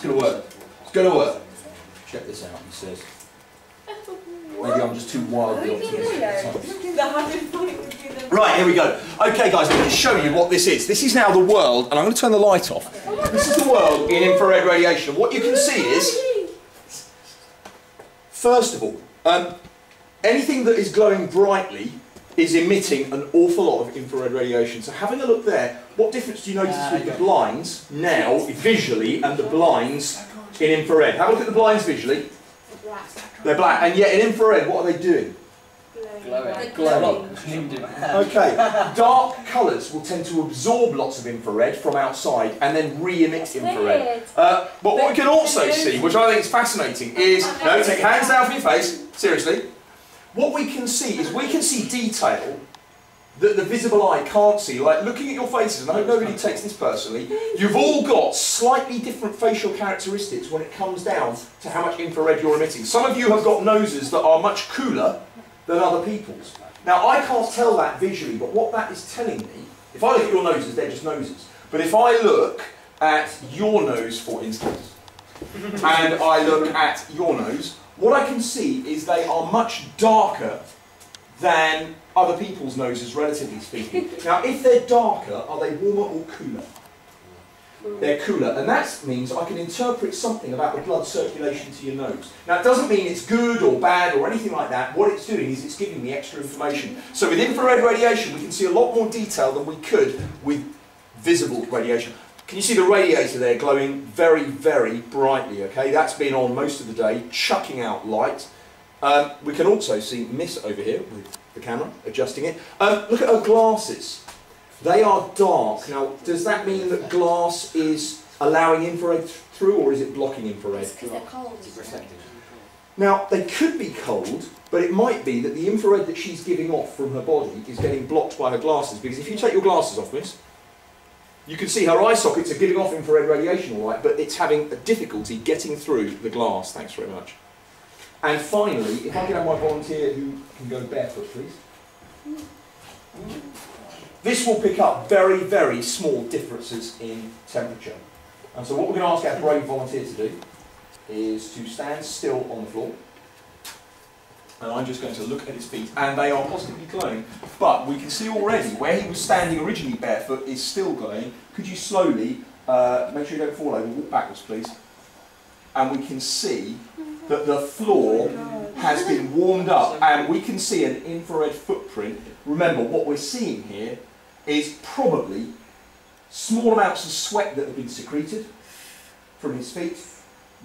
going to work. It's going to work. Check this out, he says. Maybe I'm just too wildly optimistic. Right, here we go. Okay guys, let me just show you what this is. This is now the world, and I'm going to turn the light off. This is the world in infrared radiation. What you can see is, first of all, anything that is glowing brightly is emitting an awful lot of infrared radiation. So having a look there, what difference do you notice with the blinds now, visually, and the blinds in infrared? Have a look at the blinds visually. They're black, and yet in infrared, what are they doing? Glowing. Okay, dark colours will tend to absorb lots of infrared from outside and then re-emit infrared. But what we can also see, which I think is fascinating, is, no, take your hands down from your face, seriously. What we can see is we can see detail that the visible eye can't see. Like looking at your faces, and I hope nobody takes this personally, you've all got slightly different facial characteristics when it comes down to how much infrared you're emitting. Some of you have got noses that are much cooler than other people's. Now I can't tell that visually, but what that is telling me, if I look at your noses, they're just noses. But if I look at your nose, for instance, and I look at your nose, what I can see is they are much darker than other people's noses, relatively speaking. Now, if they're darker, are they warmer or cooler? They're cooler, and that means I can interpret something about the blood circulation to your nose. Now, it doesn't mean it's good or bad or anything like that. What it's doing is it's giving me extra information. So with infrared radiation, we can see a lot more detail than we could with visible radiation. Can you see the radiator there glowing very, very brightly, okay? That's been on most of the day, chucking out light. We can also see Miss over here with the camera, adjusting it. Look at her glasses. They are dark. Now, does that mean that glass is allowing infrared through, or is it blocking infrared? Because they're cold. Now, they could be cold, but it might be that the infrared that she's giving off from her body is getting blocked by her glasses. Because if you take your glasses off, Miss, you can see her eye sockets are giving off infrared radiation, all right, but it's having a difficulty getting through the glass. Thanks very much. And finally, if I can have my volunteer who can go barefoot, please. This will pick up very, very small differences in temperature. And so what we're going to ask our brave volunteer to do is to stand still on the floor. And I'm just going to look at his feet, and they are positively glowing. But we can see already where he was standing originally barefoot is still glowing. Could you slowly, make sure you don't fall over, walk backwards please. And we can see that the floor has been warmed up, and we can see an infrared footprint. Remember, what we're seeing here is probably small amounts of sweat that have been secreted from his feet.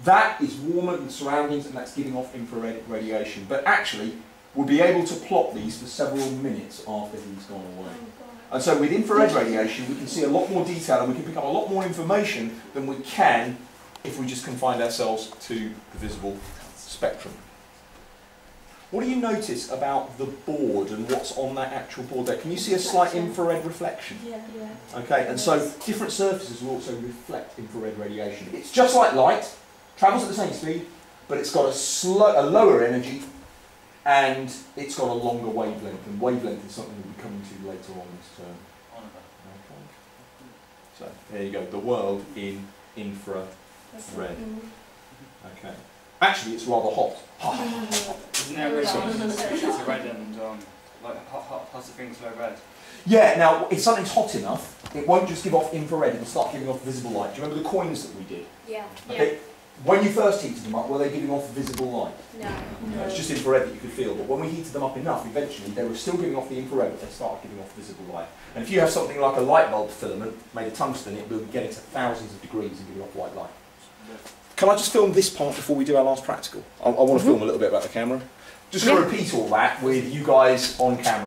That is warmer than the surroundings, and that's giving off infrared radiation. But actually, we'll be able to plot these for several minutes after he's gone away. And so with infrared radiation, we can see a lot more detail, and we can pick up a lot more information than we can if we just confine ourselves to the visible spectrum. What do you notice about the board and what's on that actual board there? Can you see a slight infrared reflection? Yeah. Okay, and so different surfaces will also reflect infrared radiation. It's just like light, travels at the same speed, but it's got a lower energy, and it's got a longer wavelength, and wavelength is something we'll be coming to later on this term. Okay. So there you go, the world in infrared. Okay. Actually, it's rather hot. Isn't there a reason it's red and like hot things low red? Yeah, now if something's hot enough, it won't just give off infrared, it'll start giving off visible light. Do you remember the coins that we did? Yeah. Okay. When you first heated them up, were they giving off visible light? No. It's just infrared that you could feel, but when we heated them up enough, eventually they were still giving off the infrared, but they started giving off visible light. And if you have something like a light bulb filament made of tungsten, it will be getting to thousands of degrees and giving off white light. Can I just film this part before we do our last practical? I want to film a little bit about the camera. Just going to repeat all that with you guys on camera.